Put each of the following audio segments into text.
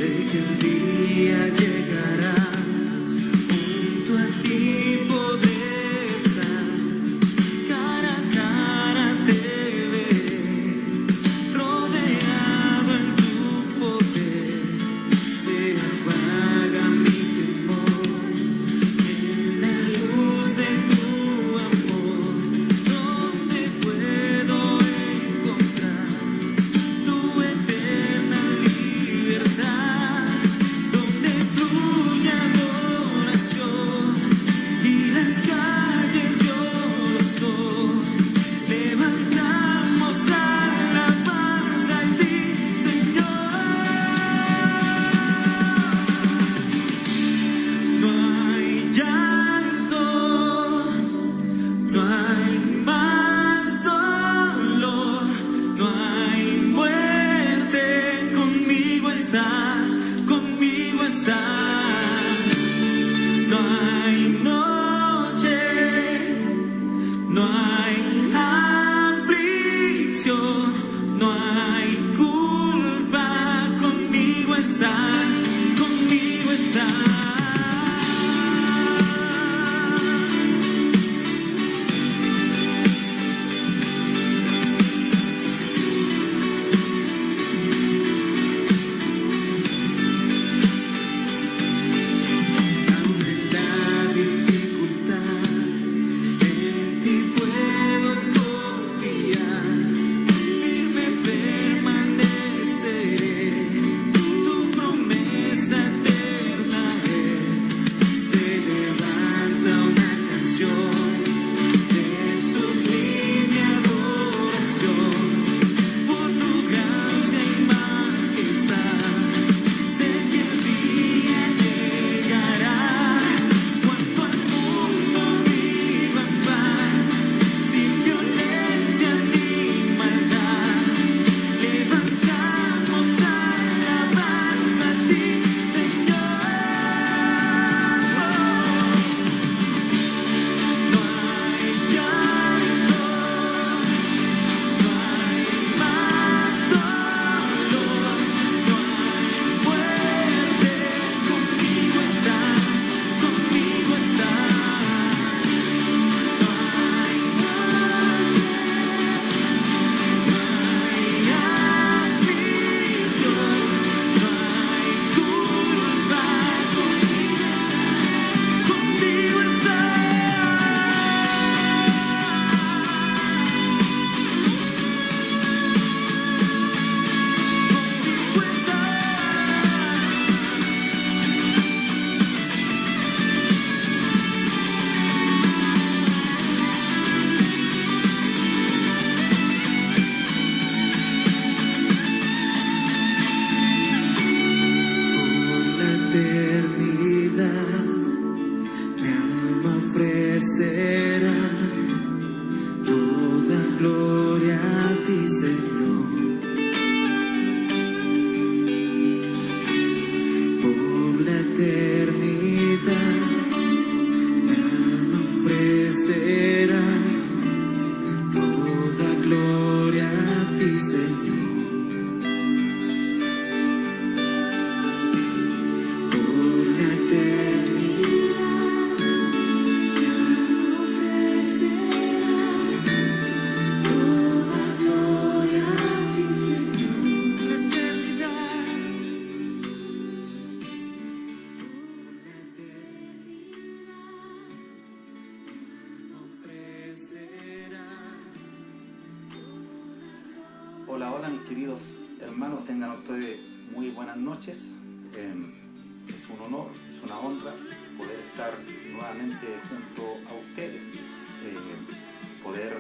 Sé que el día llegará, junto a ti podré estar, cara a cara te veré, rodeado en tu poder. Se apaga mi temor en la luz de tu amor, donde puedo encontrar tu eterna libertad, donde fluye adoración y las calles yo lo soy. Levantamos alabanza a ti, Señor. No hay llanto, no hay más dolor, no hay muerte. Conmigo estás, conmigo estás. No hay noche, no hay aflicción, no hay culpa. Conmigo estás, conmigo estás. Aún en la dificultad, en ti puedo confiar, firme permaneceré, tu promesa eterna es. Se levanta una canción de sublime adoración por tu gracia y majestad. Sé que el día llegará, cuando el mundo viva en paz, sin violencia ni maldad. Levantamos alabanza a ti, Señor. No hay llanto, no hay más dolor, no hay muerte. Conmigo estás, conmigo estás. No hay noche, no hay aflicción, no hay culpa. Conmigo estás. Por la eternidad, mi alma ofrecerá toda gloria a ti, Señor. Por la eternidad, mi alma ofrecerá toda gloria a ti, Señor. Por la eternidad, mi alma ofrecerá toda gloria a ti, Señor. La eternidad, ofrecerá. Hola, hola mis queridos hermanos, tengan ustedes muy buenas noches. Es un honor, es una honra poder estar nuevamente junto a ustedes, poder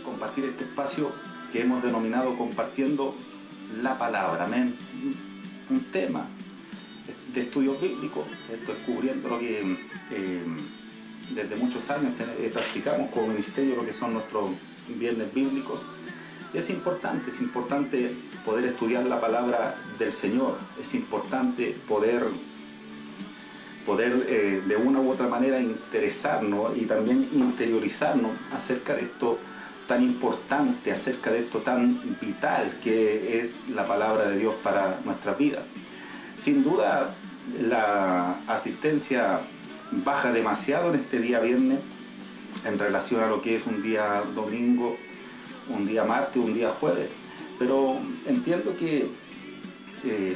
compartir este espacio que hemos denominado Compartiendo la Palabra. Amén. Un tema de estudio bíblico, descubriendo lo que desde muchos años practicamos como ministerio, lo que son nuestros viernes bíblicos. Es importante poder estudiar la palabra del Señor, es importante poder de una u otra manera interesarnos y también interiorizarnos acerca de esto tan importante, acerca de esto tan vital que es la palabra de Dios para nuestras vidas. Sin duda, la asistencia baja demasiado en este día viernes en relación a lo que es un día domingo, un día martes, un día jueves, pero entiendo que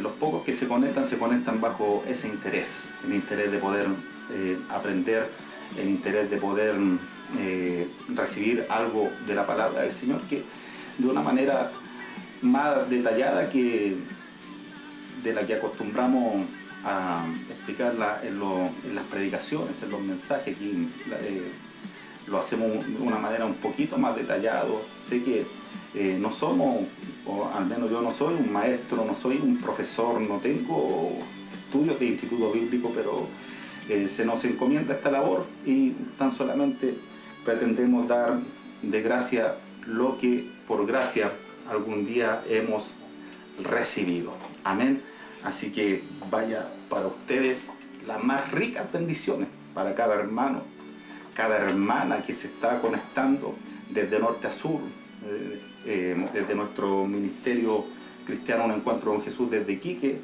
los pocos que se conectan bajo ese interés, el interés de poder aprender, el interés de poder recibir algo de la palabra del Señor, que de una manera más detallada que de la que acostumbramos a explicarla en las predicaciones, en los mensajes, aquí lo hacemos de una manera un poquito más detallado. Sé que no somos, o al menos yo no soy un maestro, no soy un profesor, no tengo estudios de instituto bíblico, pero se nos encomienda esta labor y tan solamente pretendemos dar de gracia lo que por gracia algún día hemos recibido. Amén. Así que vaya para ustedes las más ricas bendiciones para cada hermano, cada hermana que se está conectando desde norte a sur, desde nuestro ministerio cristiano Un Encuentro con Jesús desde Iquique.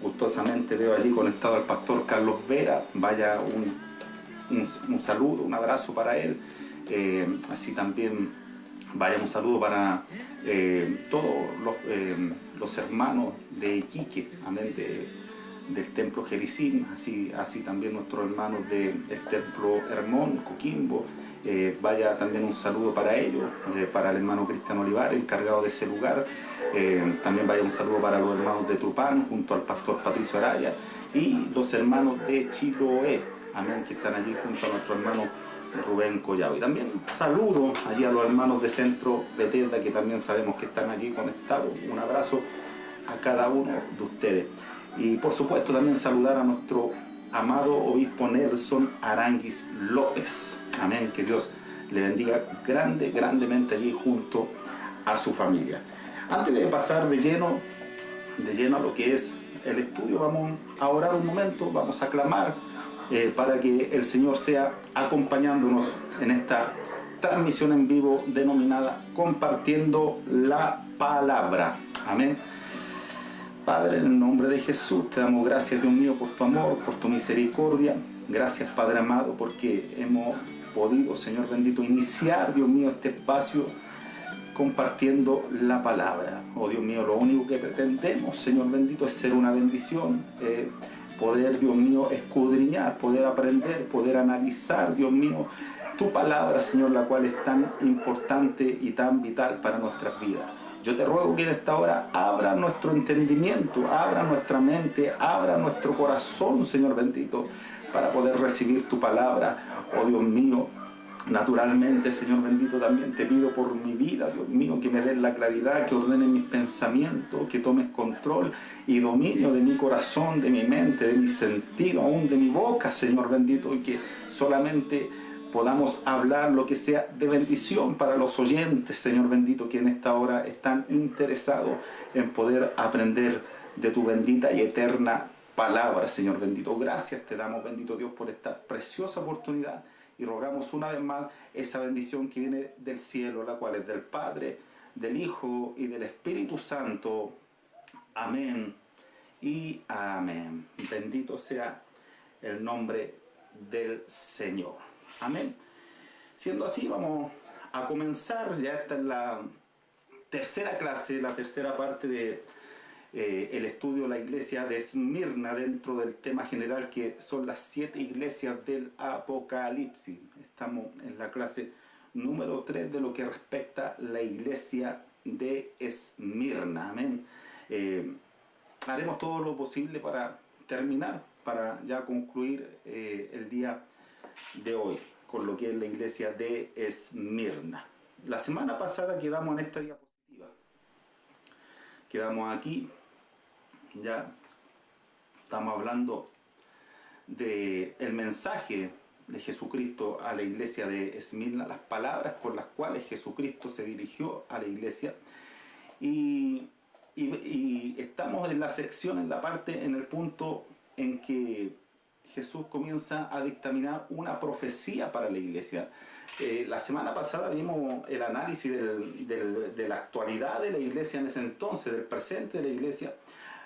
Gustosamente veo allí conectado al pastor Carlos Vera. Vaya un saludo, un abrazo para él. Así también vaya un saludo para todos los hermanos de Iquique, amén, del templo Jericín, así también nuestros hermanos del templo Hermón, Coquimbo. Vaya también un saludo para ellos, para el hermano Cristian Olivares, encargado de ese lugar. También vaya un saludo para los hermanos de Trupán, junto al pastor Patricio Araya, y los hermanos de Chiloé, amén, que están allí junto a nuestro hermano Rubén Collado. Y también saludo allí a los hermanos de Centro Bethesda, que también sabemos que están allí conectados. Un abrazo a cada uno de ustedes. Y por supuesto también saludar a nuestro amado obispo Nelson Aranguis López. Amén, que Dios le bendiga grandemente allí junto a su familia. Antes de pasar de lleno a lo que es el estudio, vamos a orar un momento, vamos a clamar para que el Señor sea acompañándonos en esta transmisión en vivo denominada Compartiendo la Palabra. Amén. Padre, en el nombre de Jesús, te damos gracias, Dios mío, por tu amor, por tu misericordia. Gracias, Padre amado, porque hemos podido, Señor bendito, iniciar, Dios mío, este espacio compartiendo la palabra. Oh Dios mío, lo único que pretendemos, Señor bendito, es ser una bendición, poder, Dios mío, escudriñar, poder aprender, poder analizar, Dios mío, tu palabra, Señor, la cual es tan importante y tan vital para nuestras vidas. Yo te ruego que en esta hora abra nuestro entendimiento, abra nuestra mente, abra nuestro corazón, Señor bendito, para poder recibir tu palabra. Oh Dios mío, naturalmente, Señor bendito, también te pido por mi vida, Dios mío, que me des la claridad, que ordenes mis pensamientos, que tomes control y dominio de mi corazón, de mi mente, de mi sentido, aún de mi boca, Señor bendito, y que solamente podamos hablar lo que sea de bendición para los oyentes, Señor bendito, que en esta hora están interesados en poder aprender de tu bendita y eterna palabra, Señor bendito. Gracias te damos, bendito Dios, por esta preciosa oportunidad, y rogamos una vez más esa bendición que viene del cielo, la cual es del Padre, del Hijo y del Espíritu Santo. Amén y amén. Bendito sea el nombre del Señor. Amén. Siendo así, vamos a comenzar. Ya esta es la tercera clase, la tercera parte de el estudio de la iglesia de Esmirna, dentro del tema general que son las 7 iglesias del Apocalipsis. Estamos en la clase número 3 de lo que respecta a la iglesia de Esmirna. Amén. Haremos todo lo posible para terminar, para ya concluir el día de hoy con lo que es la iglesia de Esmirna. La semana pasada quedamos en esta diapositiva. Quedamos aquí. Ya estamos hablando del mensaje de Jesucristo a la iglesia de Esmirna, las palabras con las cuales Jesucristo se dirigió a la iglesia. Y estamos en la sección, en la parte, en el punto en que Jesús comienza a dictaminar una profecía para la iglesia. La semana pasada vimos el análisis de la actualidad de la iglesia en ese entonces, del presente de la iglesia,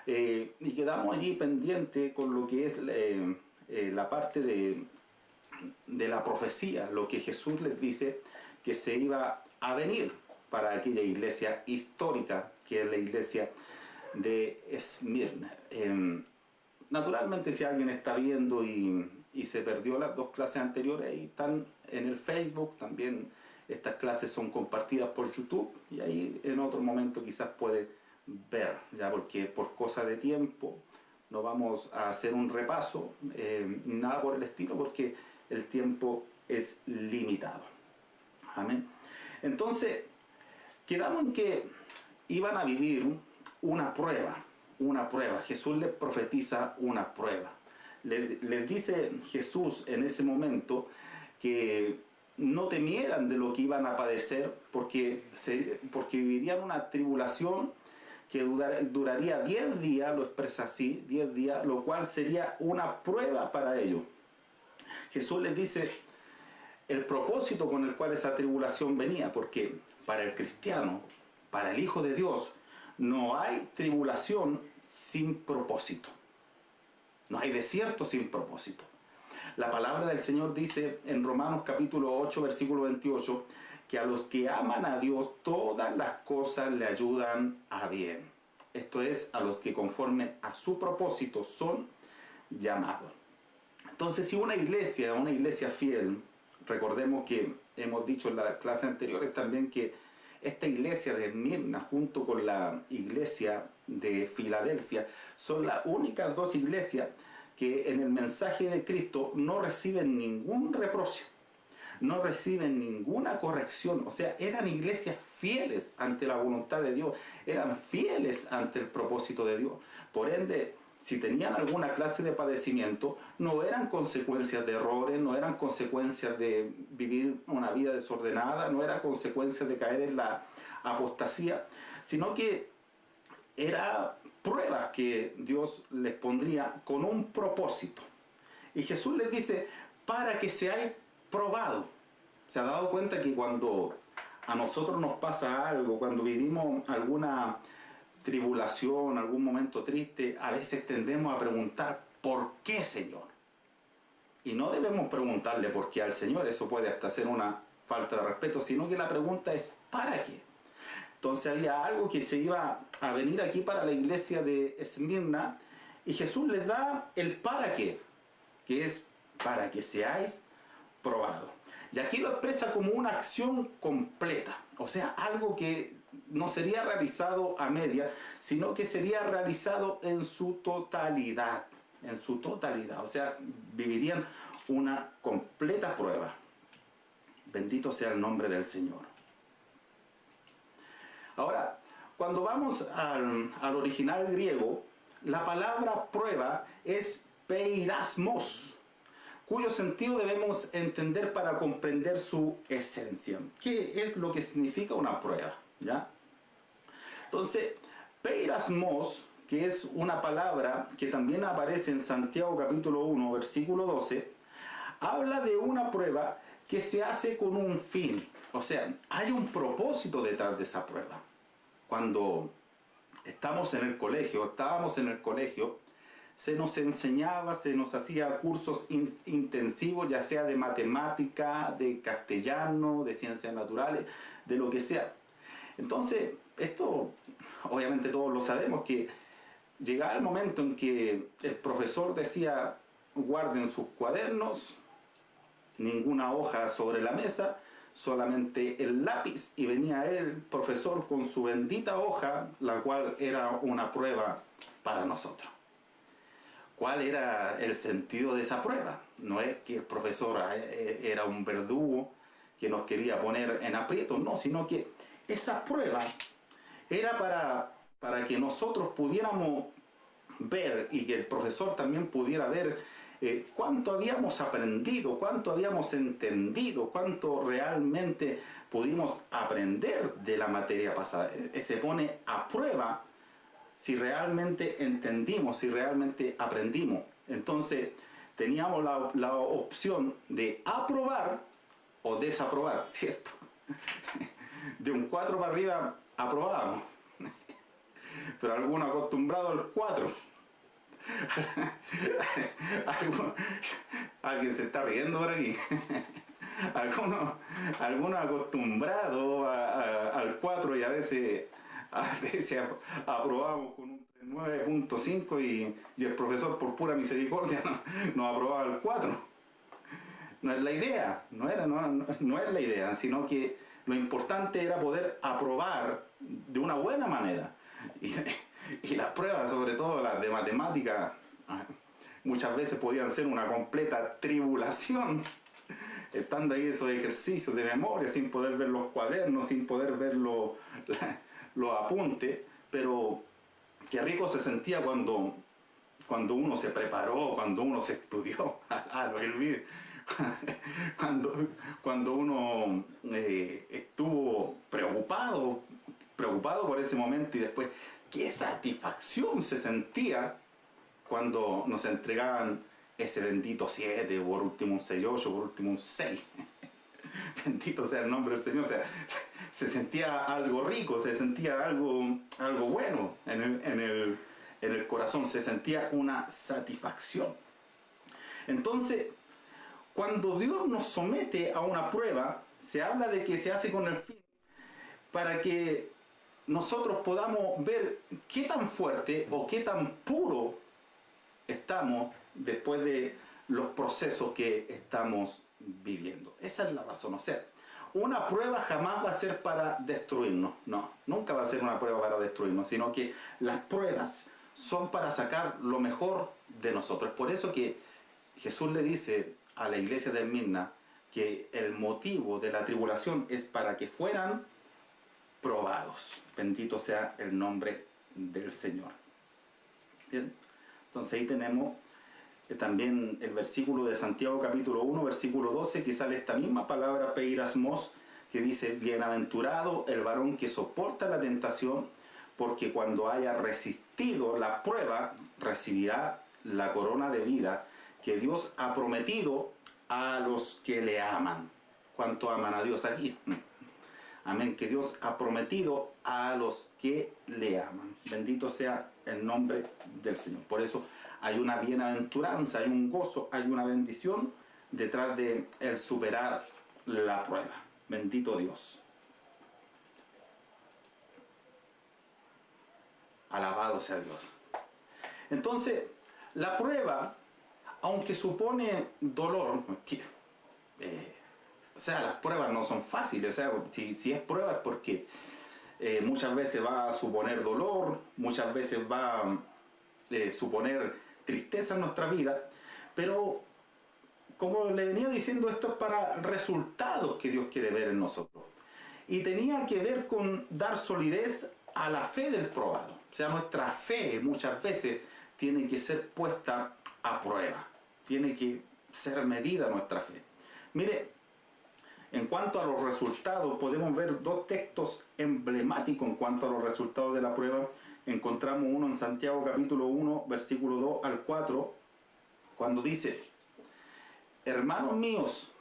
y quedamos allí pendiente con lo que es la parte de la profecía, lo que Jesús les dice que se iba a venir para aquella iglesia histórica que es la iglesia de Esmirna. Naturalmente, si alguien está viendo y se perdió las dos clases anteriores, ahí están en el Facebook, también estas clases son compartidas por YouTube y ahí en otro momento quizás puede ver, ya, porque por cosa de tiempo no vamos a hacer un repaso, nada por el estilo, porque el tiempo es limitado. Amén. Entonces, quedamos en que iban a vivir una prueba. Jesús les profetiza una prueba. Les dice Jesús en ese momento que no temieran de lo que iban a padecer, porque vivirían una tribulación que duraría 10 días, lo expresa así, 10 días, lo cual sería una prueba para ellos. Jesús les dice el propósito con el cual esa tribulación venía, porque para el cristiano, para el Hijo de Dios, no hay tribulación sin propósito. No hay desierto sin propósito. La palabra del Señor dice en Romanos capítulo 8, versículo 28, que a los que aman a Dios todas las cosas le ayudan a bien. Esto es, a los que conforme a su propósito son llamados. Entonces, si una iglesia fiel, recordemos que hemos dicho en las clases anteriores también que esta iglesia de Esmirna junto con la iglesia de Filadelfia son las únicas dos iglesias que en el mensaje de Cristo no reciben ningún reproche, no reciben ninguna corrección. O sea, eran iglesias fieles ante la voluntad de Dios, eran fieles ante el propósito de Dios. Por ende, si tenían alguna clase de padecimiento, no eran consecuencias de errores, no eran consecuencias de vivir una vida desordenada, no eran consecuencias de caer en la apostasía, sino que eran pruebas que Dios les pondría con un propósito. Y Jesús les dice, para que seáis probados. ¿Se ha dado cuenta que cuando a nosotros nos pasa algo, cuando vivimos alguna tribulación, algún momento triste, a veces tendemos a preguntar, ¿por qué, Señor? Y no debemos preguntarle por qué al Señor, eso puede hasta ser una falta de respeto, sino que la pregunta es, ¿para qué? Entonces había algo que se iba a venir aquí para la iglesia de Esmirna, y Jesús les da el para qué, que es para que seáis probados. Y aquí lo expresa como una acción completa, o sea, algo que no sería realizado a media, sino que sería realizado en su totalidad, o sea, vivirían una completa prueba. Bendito sea el nombre del Señor. Ahora, cuando vamos al original griego, la palabra prueba es peirasmos, cuyo sentido debemos entender para comprender su esencia. ¿Qué es lo que significa una prueba? ¿Ya? Entonces, peirasmos, que es una palabra que también aparece en Santiago capítulo 1, versículo 12, habla de una prueba que se hace con un fin. O sea, hay un propósito detrás de esa prueba. Cuando estábamos en el colegio, se nos enseñaba, se nos hacía cursos intensivos, ya sea de matemática, de castellano, de ciencias naturales, de lo que sea. Entonces, esto, obviamente todos lo sabemos, que llegaba el momento en que el profesor decía, guarden sus cuadernos, ninguna hoja sobre la mesa, solamente el lápiz, y venía el profesor con su bendita hoja, la cual era una prueba para nosotros. ¿Cuál era el sentido de esa prueba? No es que el profesor era un verdugo que nos quería poner en aprietos, no, sino que esa prueba era para que nosotros pudiéramos ver y que el profesor también pudiera ver cuánto habíamos aprendido, cuánto habíamos entendido, cuánto realmente pudimos aprender de la materia pasada. Se pone a prueba si realmente entendimos, si realmente aprendimos. Entonces, teníamos la opción de aprobar o desaprobar, ¿cierto? De un 4 para arriba aprobábamos, pero algunos acostumbrados al 4. Alguien se está riendo por aquí. Algunos acostumbrados al 4 y a veces aprobamos con un 9.5 y el profesor por pura misericordia nos aprobaba el 4. No es la idea, no es la idea, sino que lo importante era poder aprobar de una buena manera. Y las pruebas, sobre todo las de matemática, muchas veces podían ser una completa tribulación, estando ahí esos ejercicios de memoria, sin poder ver los cuadernos, sin poder ver los apuntes, pero qué rico se sentía cuando uno se preparó, cuando uno se estudió, lo que olvide, cuando uno estuvo preocupado por ese momento, y después qué satisfacción se sentía cuando nos entregaban ese bendito 7, por último un 6.8, por último un 6. Bendito sea el nombre del Señor. O sea, se sentía algo rico, se sentía algo bueno en el corazón, se sentía una satisfacción. Entonces, cuando Dios nos somete a una prueba, se habla de que se hace con el fin para que nosotros podamos ver qué tan fuerte o qué tan puro estamos después de los procesos que estamos viviendo. Esa es la razón. O sea, una prueba jamás va a ser para destruirnos. No, nunca va a ser una prueba para destruirnos, sino que las pruebas son para sacar lo mejor de nosotros. Por eso que Jesús le dice a la iglesia de Esmirna que el motivo de la tribulación es para que fueran probados. Bendito sea el nombre del Señor. Bien, entonces ahí tenemos también el versículo de Santiago capítulo 1, versículo 12, que sale esta misma palabra peirasmos, que dice: bienaventurado el varón que soporta la tentación, porque cuando haya resistido la prueba, recibirá la corona de vida que Dios ha prometido a los que le aman. ¿Cuánto aman a Dios aquí? Amén, que Dios ha prometido a los que le aman. Bendito sea el nombre del Señor. Por eso hay una bienaventuranza, hay un gozo, hay una bendición detrás de el superar la prueba. Bendito Dios. Alabado sea Dios. Entonces, la prueba, aunque supone dolor, o sea, las pruebas no son fáciles. O sea, si es prueba es porque muchas veces va a suponer dolor, muchas veces va a suponer tristeza en nuestra vida, pero como le venía diciendo, esto es para resultados que Dios quiere ver en nosotros. Y tenía que ver con dar solidez a la fe del probado. O sea, nuestra fe muchas veces tiene que ser puesta a prueba, tiene que ser medida nuestra fe. Mire, en cuanto a los resultados, podemos ver dos textos emblemáticos en cuanto a los resultados de la prueba. Encontramos uno en Santiago capítulo 1, versículo 2 al 4, cuando dice: hermanos míos,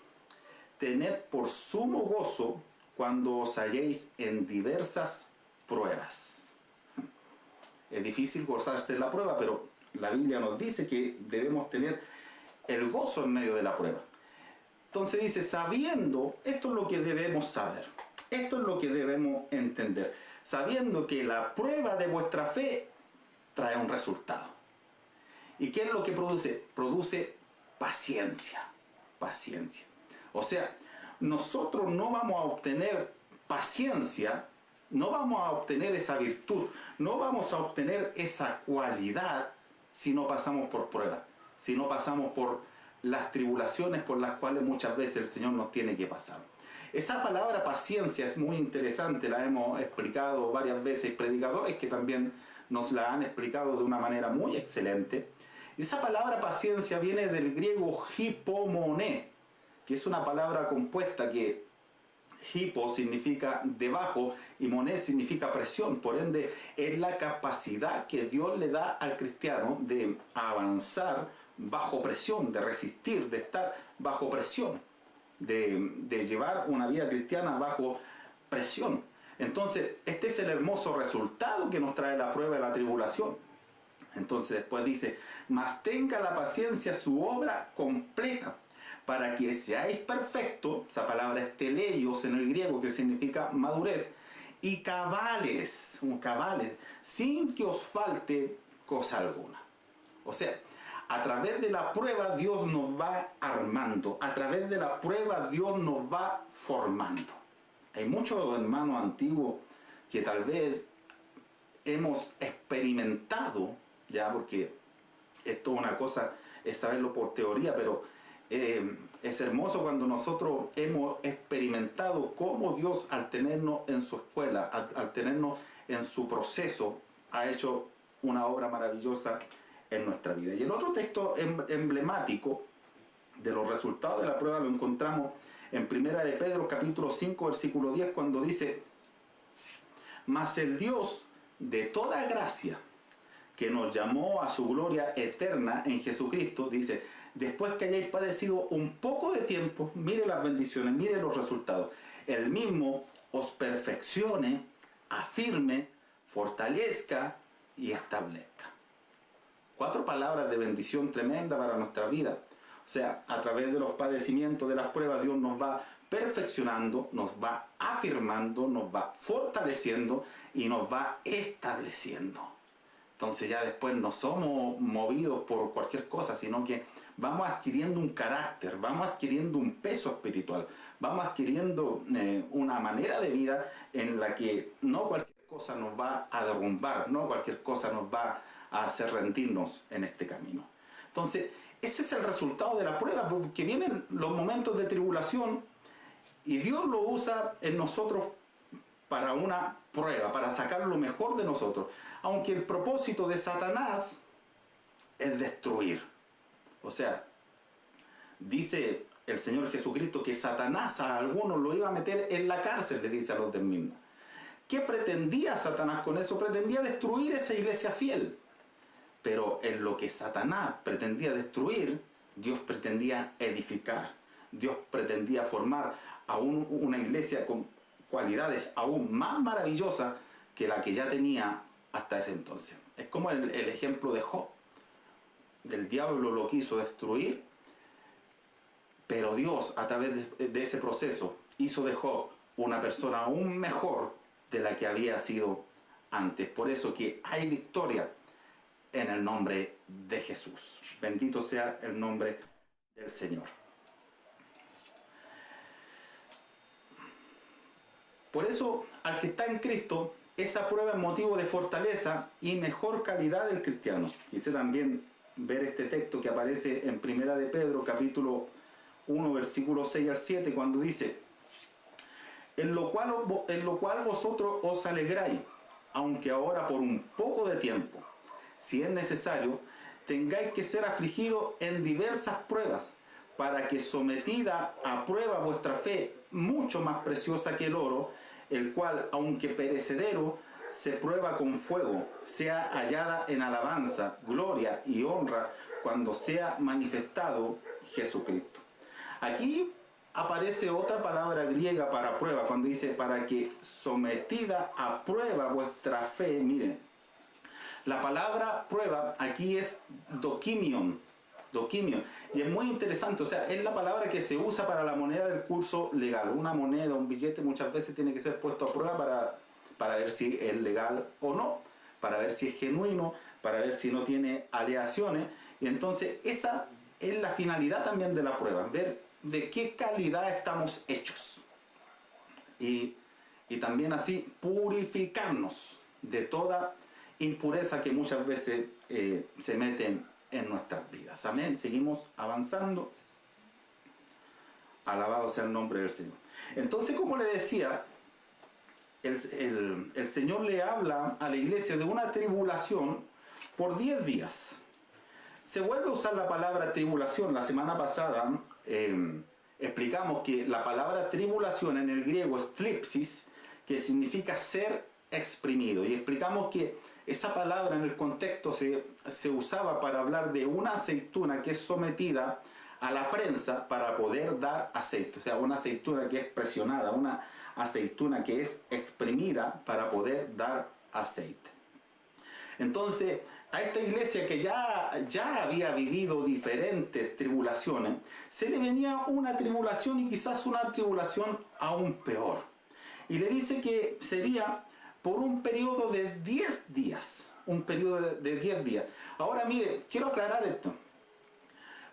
tened por sumo gozo cuando os halléis en diversas pruebas. Es difícil gozarse de la prueba, pero la Biblia nos dice que debemos tener el gozo en medio de la prueba. Entonces dice, sabiendo, esto es lo que debemos saber, esto es lo que debemos entender, sabiendo que la prueba de vuestra fe trae un resultado. ¿Y qué es lo que produce? Produce paciencia, paciencia. O sea, nosotros no vamos a obtener paciencia, no vamos a obtener esa virtud, no vamos a obtener esa cualidad si no pasamos por prueba, si no pasamos por las tribulaciones por las cuales muchas veces el Señor nos tiene que pasar. Esa palabra paciencia es muy interesante, la hemos explicado varias veces, predicadores que también nos la han explicado de una manera muy excelente. Esa palabra paciencia viene del griego hipomoné, que es una palabra compuesta que hipo significa debajo y moné significa presión. Por ende, es la capacidad que Dios le da al cristiano de avanzar bajo presión, de resistir, de estar bajo presión, de llevar una vida cristiana bajo presión. Entonces, este es el hermoso resultado que nos trae la prueba y la tribulación. Entonces después dice, mas tenga la paciencia su obra completa, para que seáis perfectos, esa palabra es teleios en el griego, que significa madurez, y cabales, sin que os falte cosa alguna. O sea, a través de la prueba Dios nos va armando, a través de la prueba Dios nos va formando. Hay muchos hermanos antiguos que tal vez hemos experimentado, ya, porque esto es una cosa, es saberlo por teoría, pero es hermoso cuando nosotros hemos experimentado cómo Dios, al tenernos en su escuela, al tenernos en su proceso, ha hecho una obra maravillosa en nuestra vida. Y el otro texto emblemático de los resultados de la prueba lo encontramos en Primera de Pedro capítulo 5 versículo 10, cuando dice, mas el Dios de toda gracia, que nos llamó a su gloria eterna en Jesucristo, dice, después que hayáis padecido un poco de tiempo, mire las bendiciones, mire los resultados, el mismo os perfeccione, afirme, fortalezca y establezca. 4 palabras de bendición tremenda para nuestra vida. O sea, a través de los padecimientos, de las pruebas, Dios nos va perfeccionando, nos va afirmando, nos va fortaleciendo y nos va estableciendo. Entonces ya después no somos movidos por cualquier cosa, sino que vamos adquiriendo un carácter, vamos adquiriendo un peso espiritual, vamos adquiriendo una manera de vida en la que no cualquier cosa nos va a derrumbar, no cualquier cosa nos va a hacer rendirnos en este camino. Entonces, ese es el resultado de la prueba, porque vienen los momentos de tribulación y Dios lo usa en nosotros para una prueba, para sacar lo mejor de nosotros. Aunque el propósito de Satanás es destruir. O sea, dice el Señor Jesucristo que Satanás a algunos lo iba a meter en la cárcel, le dice a los del mismo. ¿Qué pretendía Satanás con eso? Pretendía destruir esa iglesia fiel. Pero en lo que Satanás pretendía destruir, Dios pretendía edificar. Dios pretendía formar aún una iglesia con cualidades aún más maravillosas que la que ya tenía hasta ese entonces. Es como el ejemplo de Job. El diablo lo quiso destruir, pero Dios, a través de ese proceso, hizo de Job una persona aún mejor de la que había sido antes. Por eso que hay victoria en el nombre de Jesús. Bendito sea el nombre del Señor. Por eso, al que está en Cristo, esa prueba es motivo de fortaleza y mejor calidad del cristiano. Quise también ver este texto que aparece en Primera de Pedro, capítulo 1, versículo 6 al 7, cuando dice, en lo cual vosotros os alegráis, aunque ahora por un poco de tiempo, si es necesario, tengáis que ser afligidos en diversas pruebas, para que sometida a prueba vuestra fe, mucho más preciosa que el oro, el cual, aunque perecedero, se prueba con fuego, sea hallada en alabanza, gloria y honra, cuando sea manifestado Jesucristo. Aquí aparece otra palabra griega para prueba, cuando dice, para que sometida a prueba vuestra fe, miren, la palabra prueba aquí es dokimion, y es muy interesante, o sea, es la palabra que se usa para la moneda del curso legal. Una moneda, un billete muchas veces tiene que ser puesto a prueba para ver si es legal o no, para ver si es genuino, para ver si no tiene aleaciones, y entonces esa es la finalidad también de la prueba, ver de qué calidad estamos hechos, y también así purificarnos de toda impureza que muchas veces se meten en nuestras vidas. Amén. Seguimos avanzando. Alabado sea el nombre del Señor. Entonces, como le decía, el Señor le habla a la iglesia de una tribulación por 10 días. Se vuelve a usar la palabra tribulación. La semana pasada explicamos que la palabra tribulación en el griego es tlipsis, que significa ser exprimido. Y explicamos que esa palabra en el contexto se usaba para hablar de una aceituna que es sometida a la prensa para poder dar aceite. O sea, una aceituna que es presionada, una aceituna que es exprimida para poder dar aceite. Entonces, a esta iglesia que ya había vivido diferentes tribulaciones, se le venía una tribulación y quizás una tribulación aún peor. Y le dice que sería por un periodo de 10 días. Un periodo de 10 días. Ahora mire, quiero aclarar esto.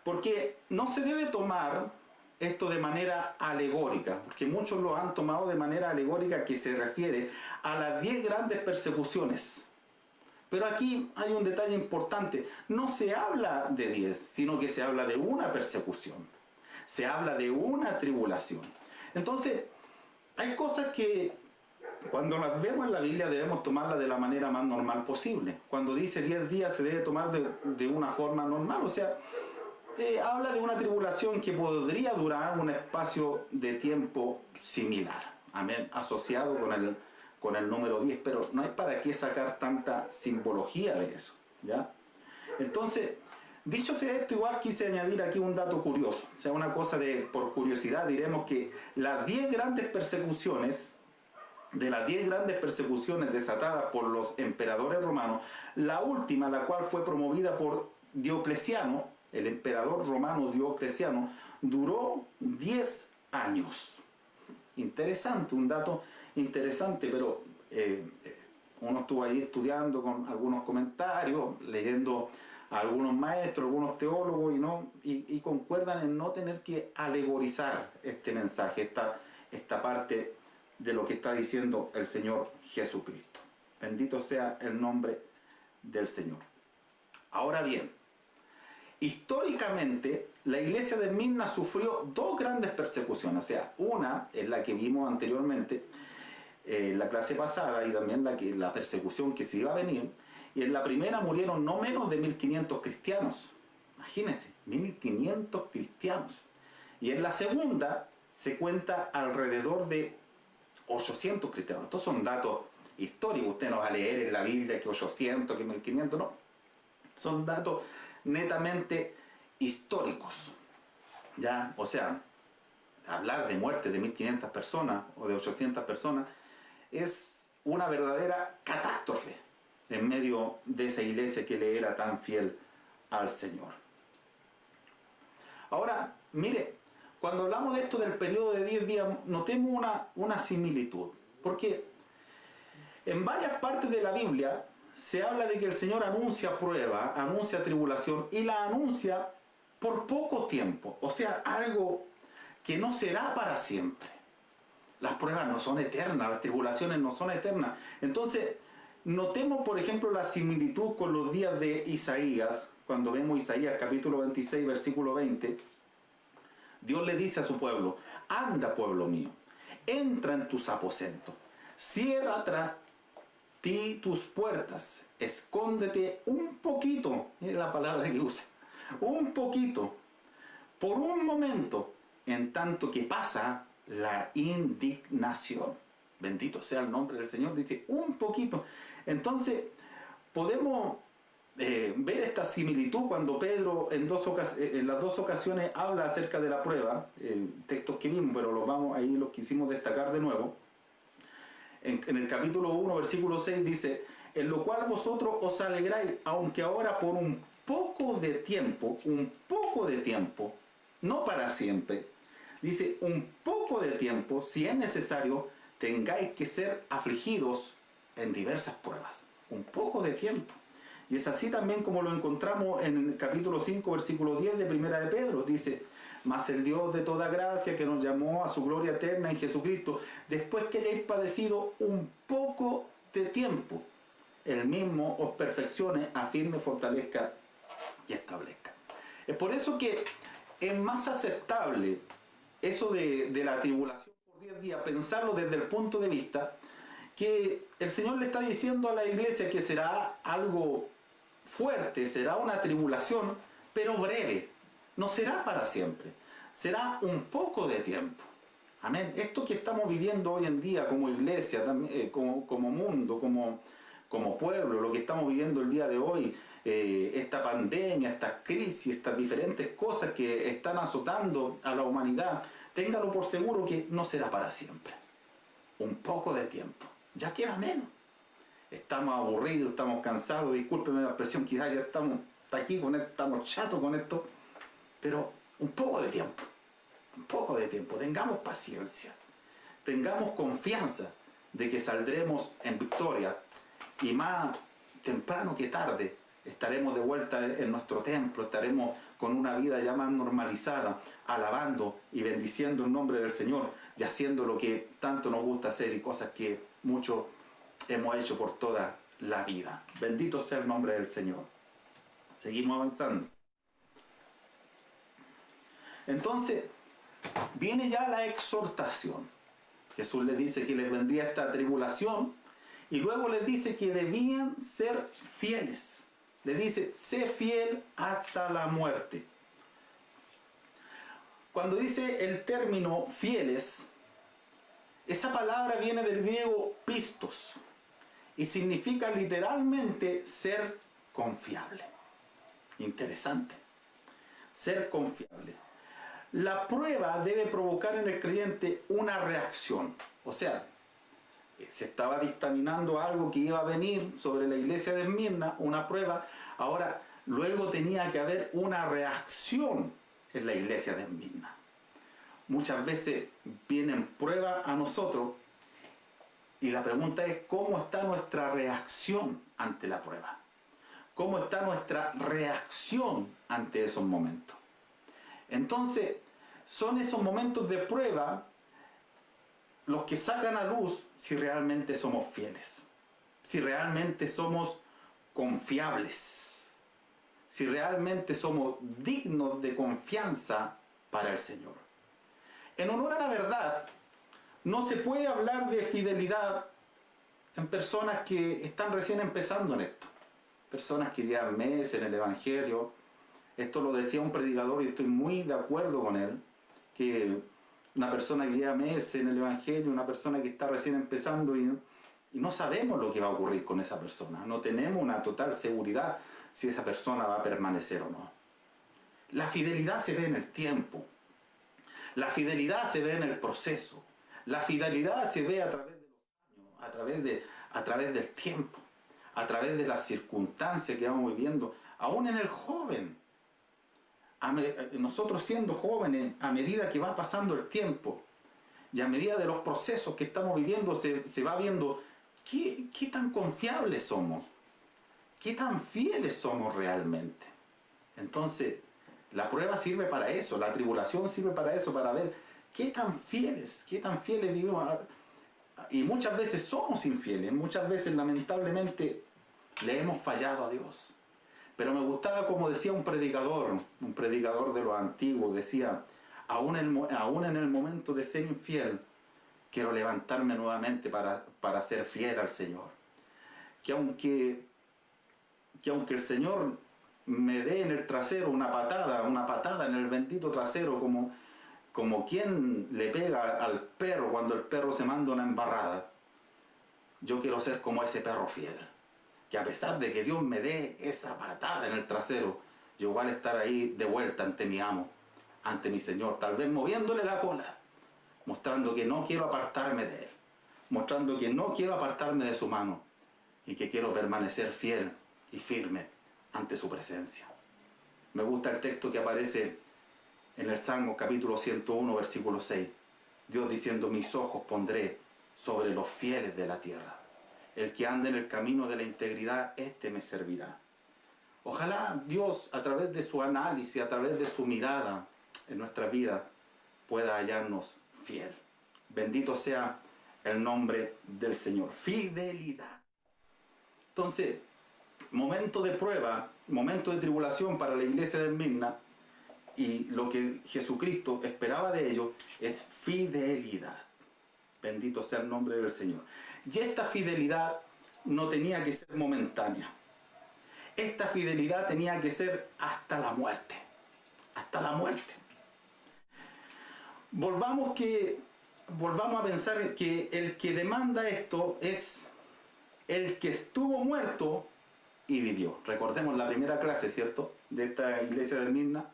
Porque no se debe tomar esto de manera alegórica, porque muchos lo han tomado de manera alegórica, que se refiere a las 10 grandes persecuciones. Pero aquí hay un detalle importante. No se habla de 10, sino que se habla de una persecución. Se habla de una tribulación. Entonces, hay cosas que cuando las vemos en la Biblia debemos tomarlas de la manera más normal posible. Cuando dice 10 días se debe tomar de una forma normal. O sea, habla de una tribulación que podría durar un espacio de tiempo similar. Amén. Asociado con el número 10, pero no hay para qué sacar tanta simbología de eso, ¿ya? Entonces, dicho sea esto, igual quise añadir aquí un dato curioso, o sea, una cosa por curiosidad, diremos que las 10 grandes persecuciones, de las 10 grandes persecuciones desatadas por los emperadores romanos, la última, la cual fue promovida por Diocleciano, el emperador romano Diocleciano, duró 10 años. Interesante, un dato interesante, pero uno estuvo ahí estudiando con algunos comentarios, leyendo a algunos maestros, algunos teólogos, y concuerdan en no tener que alegorizar este mensaje, esta parte de lo que está diciendo el Señor Jesucristo. Bendito sea el nombre del Señor. Ahora bien, históricamente, la iglesia de Esmirna sufrió 2 grandes persecuciones. O sea, una es la que vimos anteriormente, la clase pasada, y también la persecución que se iba a venir. Y en la primera murieron no menos de 1500 cristianos. Imagínense, 1500 cristianos. Y en la segunda se cuenta alrededor de 800 cristianos. Estos son datos históricos. Usted no va a leer en la Biblia que 800, que 1500, no. Son datos netamente históricos, ¿ya? O sea, hablar de muerte de 1500 personas o de 800 personas es una verdadera catástrofe en medio de esa iglesia que le era tan fiel al Señor. Ahora, mire, cuando hablamos de esto del periodo de 10 días, notemos una similitud, porque en varias partes de la Biblia se habla de que el Señor anuncia prueba, anuncia tribulación, y la anuncia por poco tiempo. O sea, algo que no será para siempre. Las pruebas no son eternas, las tribulaciones no son eternas. Entonces, notemos, por ejemplo, la similitud con los días de Isaías. Cuando vemos Isaías capítulo 26, versículo 20, Dios le dice a su pueblo: anda, pueblo mío, entra en tus aposentos, cierra tras ti tus puertas, escóndete un poquito, es la palabra que usa, un poquito, por un momento, en tanto que pasa la indignación. Bendito sea el nombre del Señor, dice un poquito. Entonces, podemos ver esta similitud cuando Pedro en las dos ocasiones habla acerca de la prueba, textos que vimos, pero los quisimos destacar de nuevo. En el capítulo 1, versículo 6 dice: en lo cual vosotros os alegráis, aunque ahora por un poco de tiempo, no para siempre, dice un poco de tiempo, si es necesario, tengáis que ser afligidos en diversas pruebas. Un poco de tiempo. Y es así también como lo encontramos en el capítulo 5, versículo 10 de Primera de Pedro. Dice: mas el Dios de toda gracia, que nos llamó a su gloria eterna en Jesucristo, después que hayáis padecido un poco de tiempo, el mismo os perfeccione, afirme, fortalezca y establezca. Es por eso que es más aceptable eso de la tribulación por 10 días, pensarlo desde el punto de vista que el Señor le está diciendo a la iglesia que será algo fuerte, será una tribulación, pero breve. No será para siempre, será un poco de tiempo. Amén. Esto que estamos viviendo hoy en día como iglesia, como mundo, como pueblo, lo que estamos viviendo el día de hoy, esta pandemia, estas crisis, estas diferentes cosas que están azotando a la humanidad, téngalo por seguro que no será para siempre. Un poco de tiempo, ya queda menos. Estamos aburridos, estamos cansados, discúlpenme la expresión, quizás ya estamos aquí con esto, estamos chatos con esto, pero un poco de tiempo, tengamos paciencia, tengamos confianza de que saldremos en victoria y más temprano que tarde estaremos de vuelta en nuestro templo, estaremos con una vida ya más normalizada, alabando y bendiciendo el nombre del Señor y haciendo lo que tanto nos gusta hacer y cosas que muchos hemos hecho por toda la vida. Bendito sea el nombre del Señor. Seguimos avanzando. Entonces, viene ya la exhortación. Jesús les dice que les vendría esta tribulación y luego les dice que debían ser fieles. Les dice, sé fiel hasta la muerte. Cuando dice el término fieles, esa palabra viene del griego pistos y significa literalmente ser confiable. Interesante. Ser confiable. La prueba debe provocar en el creyente una reacción. O sea, se estaba dictaminando algo que iba a venir sobre la iglesia de Esmirna, una prueba. Ahora, luego tenía que haber una reacción en la iglesia de Esmirna. Muchas veces vienen pruebas a nosotros y la pregunta es ¿cómo está nuestra reacción ante la prueba? ¿Cómo está nuestra reacción ante esos momentos? Entonces, son esos momentos de prueba los que sacan a luz si realmente somos fieles, si realmente somos confiables, si realmente somos dignos de confianza para el Señor. En honor a la verdad, no se puede hablar de fidelidad en personas que están recién empezando en esto, personas que llevan meses en el Evangelio. Esto lo decía un predicador y estoy muy de acuerdo con él, que una persona que lleva meses en el Evangelio, una persona que está recién empezando y no sabemos lo que va a ocurrir con esa persona, no tenemos una total seguridad si esa persona va a permanecer o no. La fidelidad se ve en el tiempo, la fidelidad se ve en el proceso, la fidelidad se ve a través de los años, a través del tiempo, a través de las circunstancias que vamos viviendo, aún en el joven. Nosotros siendo jóvenes, a medida que va pasando el tiempo y a medida de los procesos que estamos viviendo, se va viendo qué tan confiables somos, qué tan fieles somos realmente. Entonces, la prueba sirve para eso, la tribulación sirve para eso, para ver qué tan fieles vivimos. Y muchas veces somos infieles, muchas veces lamentablemente le hemos fallado a Dios. Pero me gustaba como decía un predicador de los antiguos, decía, aún en el momento de ser infiel, quiero levantarme nuevamente para ser fiel al Señor. Que aunque el Señor me dé en el trasero una patada en el bendito trasero, como quien le pega al perro cuando el perro se manda una embarrada, yo quiero ser como ese perro fiel. Que a pesar de que Dios me dé esa patada en el trasero, yo igual estar ahí de vuelta ante mi amo, ante mi Señor, tal vez moviéndole la cola, mostrando que no quiero apartarme de Él, mostrando que no quiero apartarme de su mano y que quiero permanecer fiel y firme ante su presencia. Me gusta el texto que aparece en el Salmo capítulo 101, versículo 6. Dios diciendo, mis ojos pondré sobre los fieles de la tierra. El que ande en el camino de la integridad, este me servirá. Ojalá Dios, a través de su análisis, a través de su mirada en nuestra vida, pueda hallarnos fiel. Bendito sea el nombre del Señor. Fidelidad. Entonces, momento de prueba, momento de tribulación para la iglesia de Esmirna, y lo que Jesucristo esperaba de ellos es fidelidad. Bendito sea el nombre del Señor. Y esta fidelidad no tenía que ser momentánea. Esta fidelidad tenía que ser hasta la muerte. Hasta la muerte. Volvamos que volvamos a pensar que el que demanda esto es el que estuvo muerto y vivió. Recordemos la primera clase, ¿cierto?, de esta iglesia de Esmirna,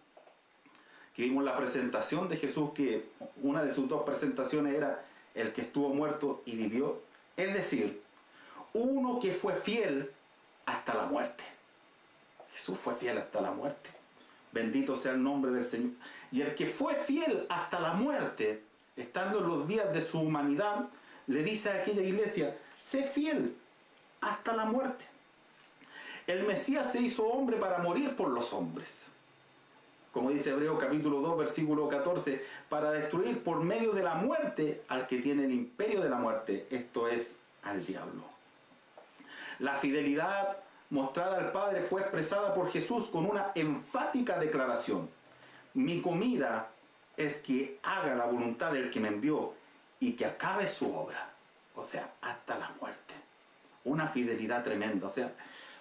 que vimos la presentación de Jesús, que una de sus dos presentaciones era el que estuvo muerto y vivió, es decir, uno que fue fiel hasta la muerte. Jesús fue fiel hasta la muerte. Bendito sea el nombre del Señor. Y el que fue fiel hasta la muerte, estando en los días de su humanidad, le dice a aquella iglesia: sé fiel hasta la muerte. El Mesías se hizo hombre para morir por los hombres. Como dice Hebreos capítulo 2, versículo 14, para destruir por medio de la muerte al que tiene el imperio de la muerte, esto es, al diablo. La fidelidad mostrada al Padre fue expresada por Jesús con una enfática declaración: mi comida es que haga la voluntad del que me envió y que acabe su obra, o sea, hasta la muerte. Una fidelidad tremenda, o sea,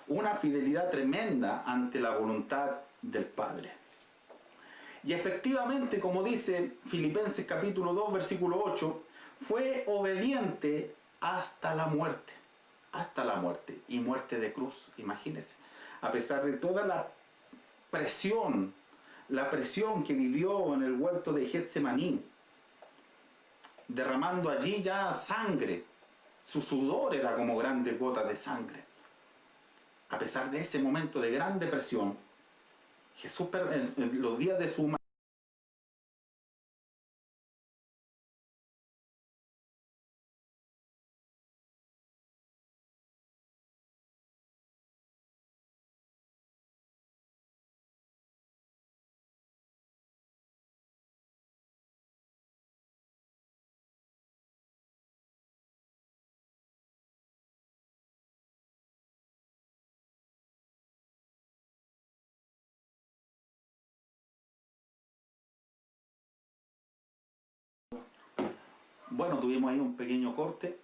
una fidelidad tremenda ante la voluntad del Padre. Y efectivamente, como dice Filipenses capítulo 2, versículo 8, fue obediente hasta la muerte. Hasta la muerte. Y muerte de cruz, imagínense. A pesar de toda la presión que vivió en el huerto de Getsemaní, derramando allí ya sangre. Su sudor era como grandes gotas de sangre. A pesar de ese momento de gran depresión, Jesús en los días de su humanidad, bueno, tuvimos ahí un pequeño corte,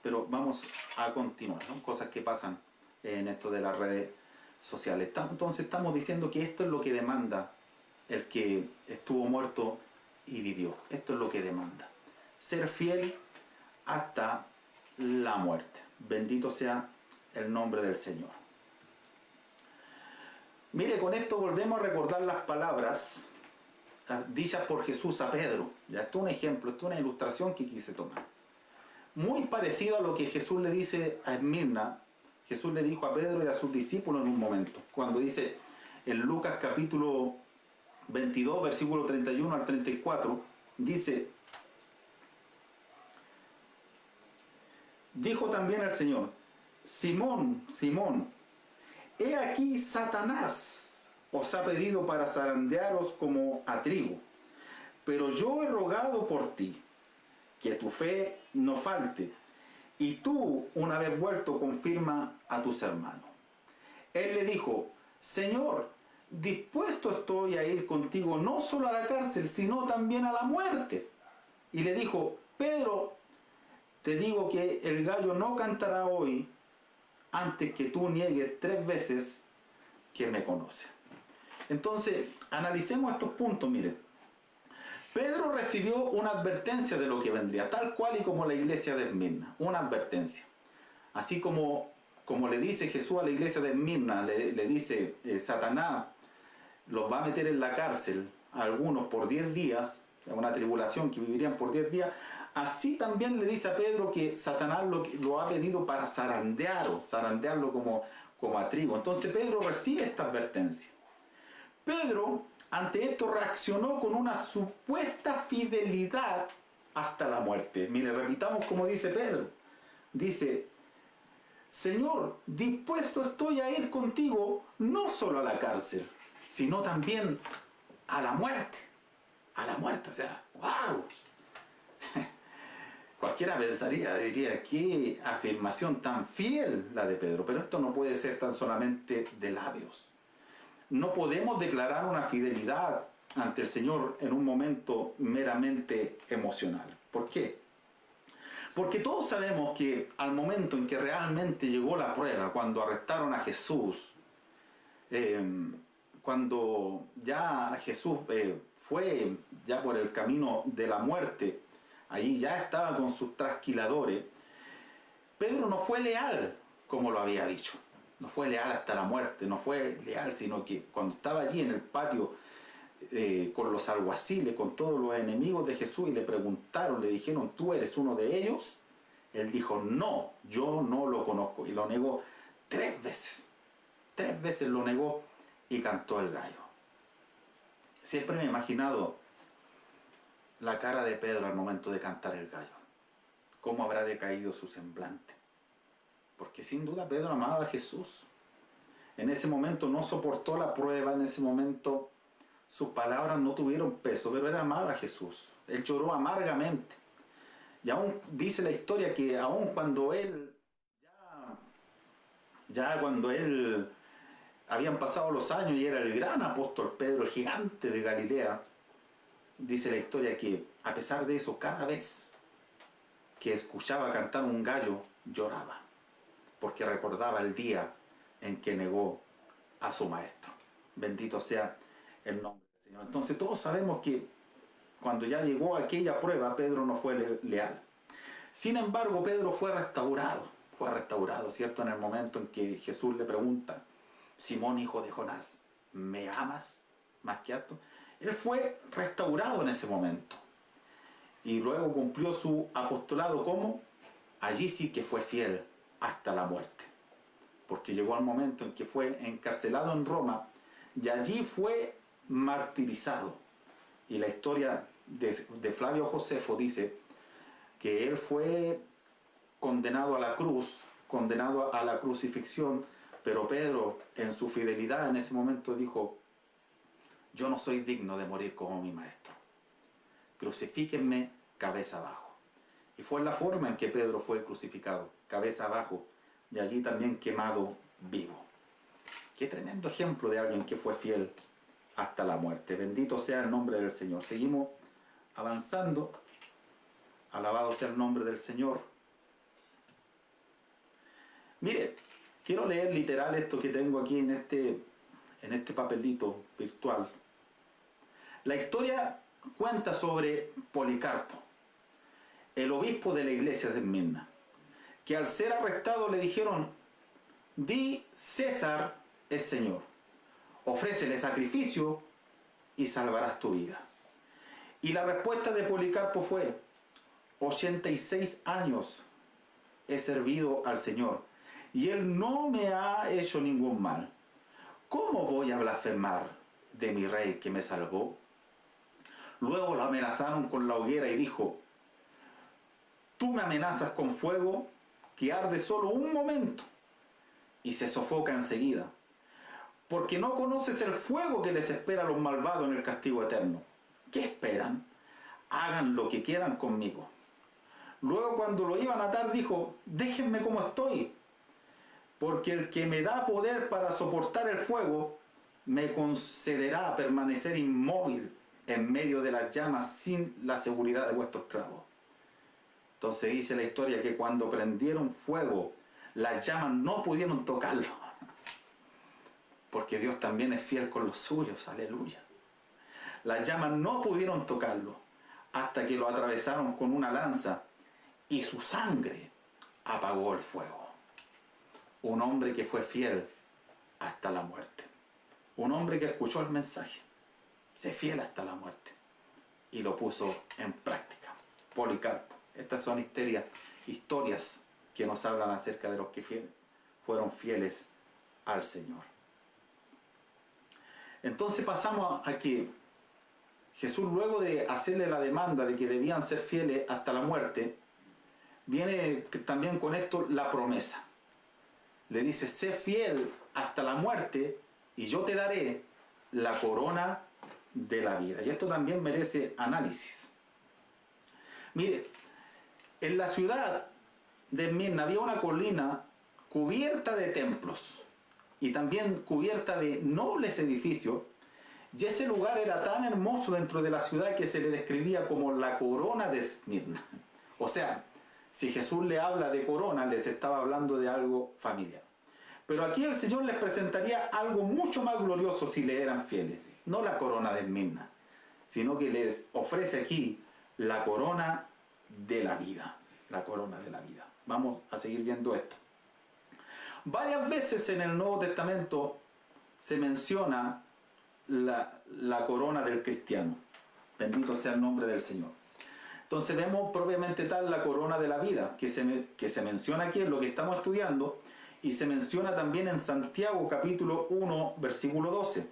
pero vamos a continuar, ¿no? Cosas que pasan en esto de las redes sociales. Entonces estamos diciendo que esto es lo que demanda el que estuvo muerto y vivió. Esto es lo que demanda: ser fiel hasta la muerte. Bendito sea el nombre del Señor. Mire, con esto volvemos a recordar las palabras dichas por Jesús a Pedro. Ya, esto es un ejemplo, esto es una ilustración que quise tomar. Muy parecido a lo que Jesús le dice a Esmirna, Jesús le dijo a Pedro y a sus discípulos en un momento, cuando dice en Lucas capítulo 22, versículo 31 al 34, dice: dijo también el Señor: Simón, Simón, he aquí Satanás os ha pedido para zarandearos como a trigo, pero yo he rogado por ti, que tu fe no falte, y tú, una vez vuelto, confirma a tus hermanos. Él le dijo: Señor, dispuesto estoy a ir contigo no solo a la cárcel, sino también a la muerte. Y le dijo: Pedro, te digo que el gallo no cantará hoy antes que tú niegues 3 veces que me conoces. Entonces, analicemos estos puntos. Mire, Pedro recibió una advertencia de lo que vendría, tal cual y como la iglesia de Esmirna, una advertencia. Así como le dice Jesús a la iglesia de Esmirna, le dice Satanás los va a meter en la cárcel a algunos por 10 días, una tribulación que vivirían por 10 días, así también le dice a Pedro que Satanás lo ha pedido para zarandearlo como a trigo. Entonces Pedro recibe esta advertencia. Pedro, ante esto, reaccionó con una supuesta fidelidad hasta la muerte. Mire, repitamos como dice Pedro. Dice: Señor, dispuesto estoy a ir contigo no solo a la cárcel, sino también a la muerte. A la muerte, o sea, ¡wow! Cualquiera diría, qué afirmación tan fiel la de Pedro. Pero esto no puede ser tan solamente de labios. No podemos declarar una fidelidad ante el Señor en un momento meramente emocional. ¿Por qué? Porque todos sabemos que al momento en que realmente llegó la prueba, cuando arrestaron a Jesús, cuando ya Jesús fue ya por el camino de la muerte allí ya estaba con sus trasquiladores, Pedro no fue leal como lo había dicho. No fue leal hasta la muerte, no fue leal, sino que cuando estaba allí en el patio con los alguaciles, con todos los enemigos de Jesús, y le preguntaron, le dijeron, ¿tú eres uno de ellos? Él dijo, no, yo no lo conozco. Y lo negó 3 veces. 3 veces lo negó y cantó el gallo. Siempre me he imaginado la cara de Pedro al momento de cantar el gallo. Cómo habrá decaído su semblante. Porque sin duda Pedro amaba a Jesús. En ese momento no soportó la prueba, en ese momento sus palabras no tuvieron peso, pero él amaba a Jesús. Él lloró amargamente. Y aún dice la historia que aún cuando él, ya cuando él, habían pasado los años y era el gran apóstol Pedro, el gigante de Galilea, dice la historia que a pesar de eso, cada vez que escuchaba cantar un gallo, lloraba, porque recordaba el día en que negó a su maestro. Bendito sea el nombre del Señor. Entonces todos sabemos que cuando ya llegó a aquella prueba, Pedro no fue leal. Sin embargo, Pedro fue restaurado, ¿cierto? En el momento en que Jesús le pregunta, Simón, hijo de Jonás, ¿me amas más que a esto? Él fue restaurado en ese momento. Y luego cumplió su apostolado como, allí sí que fue fiel hasta la muerte. Porque llegó el momento en que fue encarcelado en Roma y allí fue martirizado. Y la historia de Flavio Josefo dice que él fue condenado a la cruz, condenado a la crucifixión, pero Pedro en su fidelidad en ese momento dijo, yo no soy digno de morir como mi maestro. Crucifíquenme cabeza abajo. Y fue la forma en que Pedro fue crucificado, cabeza abajo, y allí también quemado vivo. Qué tremendo ejemplo de alguien que fue fiel hasta la muerte. Bendito sea el nombre del Señor. Seguimos avanzando. Alabado sea el nombre del Señor. Mire, quiero leer literal esto que tengo aquí en este papelito virtual. La historia cuenta sobre Policarpo, el obispo de la iglesia de Esmirna, que al ser arrestado le dijeron, di César es Señor, ofrécele sacrificio y salvarás tu vida. Y la respuesta de Policarpo fue, 86 años he servido al Señor y Él no me ha hecho ningún mal. ¿Cómo voy a blasfemar de mi rey que me salvó? Luego lo amenazaron con la hoguera y dijo, tú me amenazas con fuego que arde solo un momento y se sofoca enseguida, porque no conoces el fuego que les espera a los malvados en el castigo eterno. ¿Qué esperan? Hagan lo que quieran conmigo. Luego cuando lo iban a atar dijo, déjenme como estoy, porque el que me da poder para soportar el fuego me concederá permanecer inmóvil en medio de las llamas sin la seguridad de vuestro esclavo. Entonces dice la historia que cuando prendieron fuego, las llamas no pudieron tocarlo, porque Dios también es fiel con los suyos, aleluya. Las llamas no pudieron tocarlo hasta que lo atravesaron con una lanza y su sangre apagó el fuego. Un hombre que fue fiel hasta la muerte. Un hombre que escuchó el mensaje, sé fiel hasta la muerte y lo puso en práctica. Policarpo. Estas son historias que nos hablan acerca de los que fueron fieles al Señor. Entonces pasamos a que Jesús, luego de hacerle la demanda de que debían ser fieles hasta la muerte, viene también con esto la promesa. Le dice, sé fiel hasta la muerte y yo te daré la corona de la vida. Y esto también merece análisis. Mire, en la ciudad de Esmirna había una colina cubierta de templos y también cubierta de nobles edificios, y ese lugar era tan hermoso dentro de la ciudad que se le describía como la corona de Esmirna. O sea, si Jesús le habla de corona, les estaba hablando de algo familiar. Pero aquí el Señor les presentaría algo mucho más glorioso si le eran fieles. No la corona de Esmirna, sino que les ofrece aquí la corona de la vida. La corona de la vida. Vamos a seguir viendo esto. Varias veces en el Nuevo Testamento se menciona la corona del cristiano. Bendito sea el nombre del Señor. Entonces vemos propiamente tal la corona de la vida, que se menciona aquí en lo que estamos estudiando, y se menciona también en Santiago capítulo 1, versículo 12.